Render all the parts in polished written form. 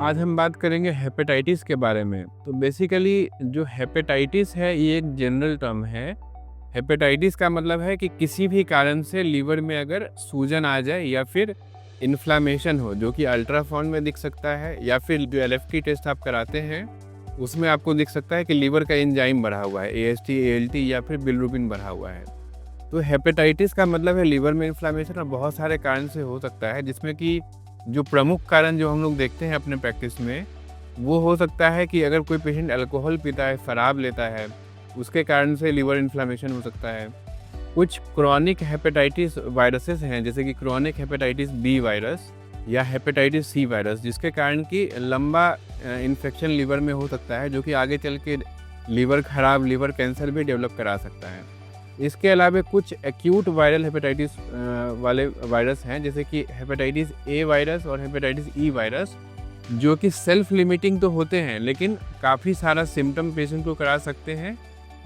आज हम बात करेंगे हेपेटाइटिस के बारे में। तो बेसिकली जो हेपेटाइटिस है ये एक जनरल टर्म है। हेपेटाइटिस का मतलब है कि किसी भी कारण से लीवर में अगर सूजन आ जाए या फिर इन्फ्लामेशन हो, जो कि अल्ट्रासाउंड में दिख सकता है या फिर जो एलएफटी टेस्ट आप कराते हैं उसमें आपको दिख सकता है कि लीवर का एंजाइम बढ़ा हुआ है, एएसटी, एएलटी या फिर बिलिरुबिन बढ़ा हुआ है। तो हेपेटाइटिस का मतलब है लीवर में इन्फ्लामेशन और बहुत सारे कारण से हो सकता है, जिसमें कि जो प्रमुख कारण जो हम लोग देखते हैं अपने प्रैक्टिस में वो हो सकता है कि अगर कोई पेशेंट अल्कोहल पीता है, शराब लेता है, उसके कारण से लीवर इन्फ्लामेशन हो सकता है। कुछ क्रॉनिक हेपेटाइटिस वायरसेस हैं, जैसे कि क्रॉनिक हेपेटाइटिस बी वायरस या हेपेटाइटिस सी वायरस, जिसके कारण कि लंबा इन्फेक्शन लीवर में हो सकता है, जो कि आगे चल के लीवर खराब, लीवर कैंसर भी डेवलप करा सकता है। इसके अलावा कुछ एक्यूट वायरल हेपेटाइटिस वाले वायरस हैं, जैसे कि हेपेटाइटिस ए वायरस और हेपेटाइटिस ई वायरस, जो कि सेल्फ लिमिटिंग तो होते हैं लेकिन काफ़ी सारा सिम्टम पेशेंट को करा सकते हैं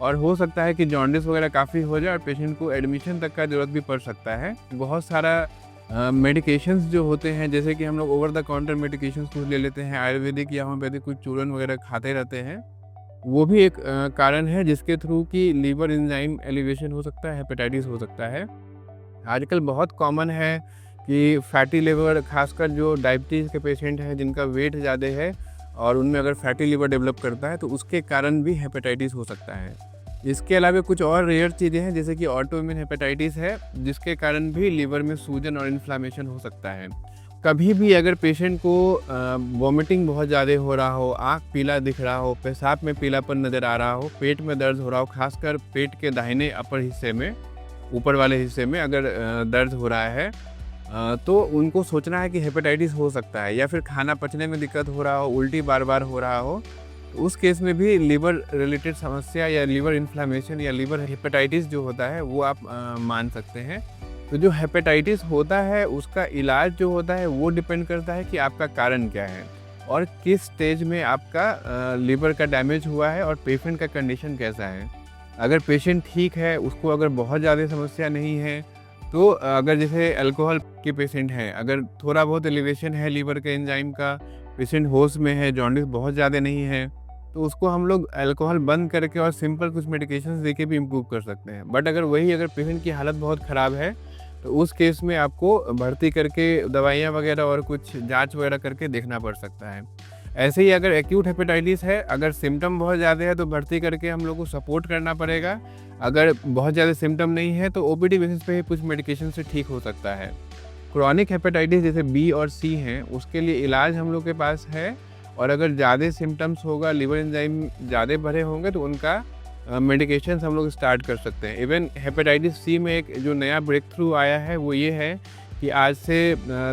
और हो सकता है कि जॉन्डिस वगैरह काफ़ी हो जाए और पेशेंट को एडमिशन तक का ज़रूरत भी पड़ सकता है। बहुत सारा मेडिकेशंस जो होते हैं, जैसे कि हम लोग ओवर द काउंटर मेडिकेशंस कुछ ले लेते हैं, आयुर्वेदिक या होम्योपैथिक कुछ चूरन वगैरह खाते रहते हैं, वो भी एक कारण है जिसके थ्रू कि लीवर एंजाइम एलिवेशन हो सकता है, हेपेटाइटिस हो सकता है। आजकल बहुत कॉमन है कि फैटी लिवर, खासकर जो डायबिटीज़ के पेशेंट हैं जिनका वेट ज़्यादा है और उनमें अगर फैटी लिवर डेवलप करता है तो उसके कारण भी हेपेटाइटिस हो सकता है। इसके अलावा कुछ और रेयर चीज़ें हैं, जैसे कि ऑटोइम्यून हेपेटाइटिस है, जिसके कारण भी लीवर में सूजन और इन्फ्लामेशन हो सकता है। कभी भी अगर पेशेंट को वॉमिटिंग बहुत ज़्यादा हो रहा हो, आँख पीला दिख रहा हो, पेशाब में पीलापन नज़र आ रहा हो, पेट में दर्द हो रहा हो, खासकर पेट के दाहिने अपर हिस्से में, ऊपर वाले हिस्से में अगर दर्द हो रहा है तो उनको सोचना है कि हेपेटाइटिस हो सकता है। या फिर खाना पचने में दिक्कत हो रहा हो, उल्टी बार बार हो रहा हो, तो उस केस में भी लीवर रिलेटेड समस्या या लीवर इन्फ्लामेशन या लीवर हेपेटाइटिस जो होता है वो आप मान सकते हैं। तो जो हेपेटाइटिस होता है उसका इलाज जो होता है वो डिपेंड करता है कि आपका कारण क्या है और किस स्टेज में आपका लीवर का डैमेज हुआ है और पेशेंट का कंडीशन कैसा है। अगर पेशेंट ठीक है, उसको अगर बहुत ज़्यादा समस्या नहीं है, तो अगर जैसे अल्कोहल के पेशेंट हैं, अगर थोड़ा बहुत एलिवेशन है लीवर के एंजाइम का, पेशेंट होश में है, जॉन्डिस बहुत ज़्यादा नहीं है, तो उसको हम लोग अल्कोहल बंद करके और सिंपल कुछ मेडिकेशंस देके भी इम्प्रूव कर सकते हैं। बट अगर पेशेंट की हालत बहुत ख़राब है तो उस केस में आपको भर्ती करके दवाइयाँ वगैरह और कुछ जाँच वगैरह करके देखना पड़ सकता है। ऐसे ही अगर एक्यूट हेपेटाइटिस है, अगर सिम्टम बहुत ज़्यादा है तो भर्ती करके हम लोग को सपोर्ट करना पड़ेगा। अगर बहुत ज़्यादा सिम्टम नहीं है तो ओपीडी बेसिस पे ही कुछ मेडिकेशन से ठीक हो सकता है। क्रॉनिक हेपेटाइटिस जैसे बी और सी हैं, उसके लिए इलाज हम लोग के पास है और अगर ज़्यादा सिम्टम्स होगा, लिवर एंजाइम ज़्यादा भरे होंगे तो उनका मेडिकेशंस हम लोग स्टार्ट कर सकते हैं। इवन हेपेटाइटिस सी में एक जो नया ब्रेक थ्रू आया है वो ये है कि आज से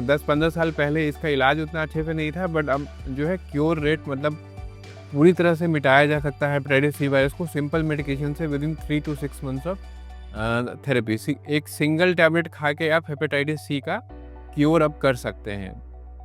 10-15 साल पहले इसका इलाज उतना अच्छे से नहीं था, बट अब जो है क्योर रेट मतलब पूरी तरह से मिटाया जा सकता है हेपेटाइटिस सी वायरस को सिंपल मेडिकेशन से within 3 to 6 months of therapy. एक सिंगल टैबलेट खा के आप हेपेटाइटिस सी का क्योर अब कर सकते हैं।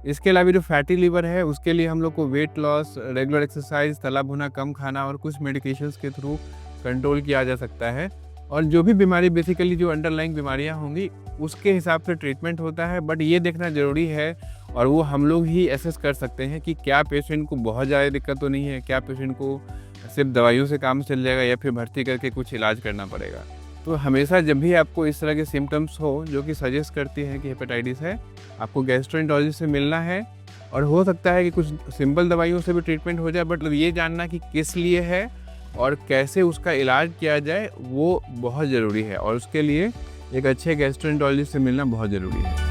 इसके अलावा जो फैटी लिवर है उसके लिए हम लोग को वेट लॉस, रेगुलर एक्सरसाइज, तला भुना कम खाना और कुछ मेडिकेशंस के थ्रू कंट्रोल किया जा सकता है। और जो भी बीमारी बेसिकली जो अंडरलाइंग बीमारियां होंगी उसके हिसाब से ट्रीटमेंट होता है, बट ये देखना ज़रूरी है और वो हम लोग ही एसेस कर सकते हैं कि क्या पेशेंट को बहुत ज़्यादा दिक्कत तो नहीं है, क्या पेशेंट को सिर्फ दवाइयों से काम चल जाएगा या फिर भर्ती करके कुछ इलाज करना पड़ेगा। तो हमेशा जब भी आपको इस तरह के सिम्टम्स हो जो कि सजेस्ट करती हैं कि हेपेटाइटिस है, आपको गैस्ट्रोएंटरोलॉजिस्ट से मिलना है और हो सकता है कि कुछ सिंपल दवाइयों से भी ट्रीटमेंट हो जाए, बट ये जानना कि किस लिए है और कैसे उसका इलाज किया जाए वो बहुत ज़रूरी है और उसके लिए एक अच्छे गैस्ट्रोएंटरोलॉजिस्ट से मिलना बहुत ज़रूरी है।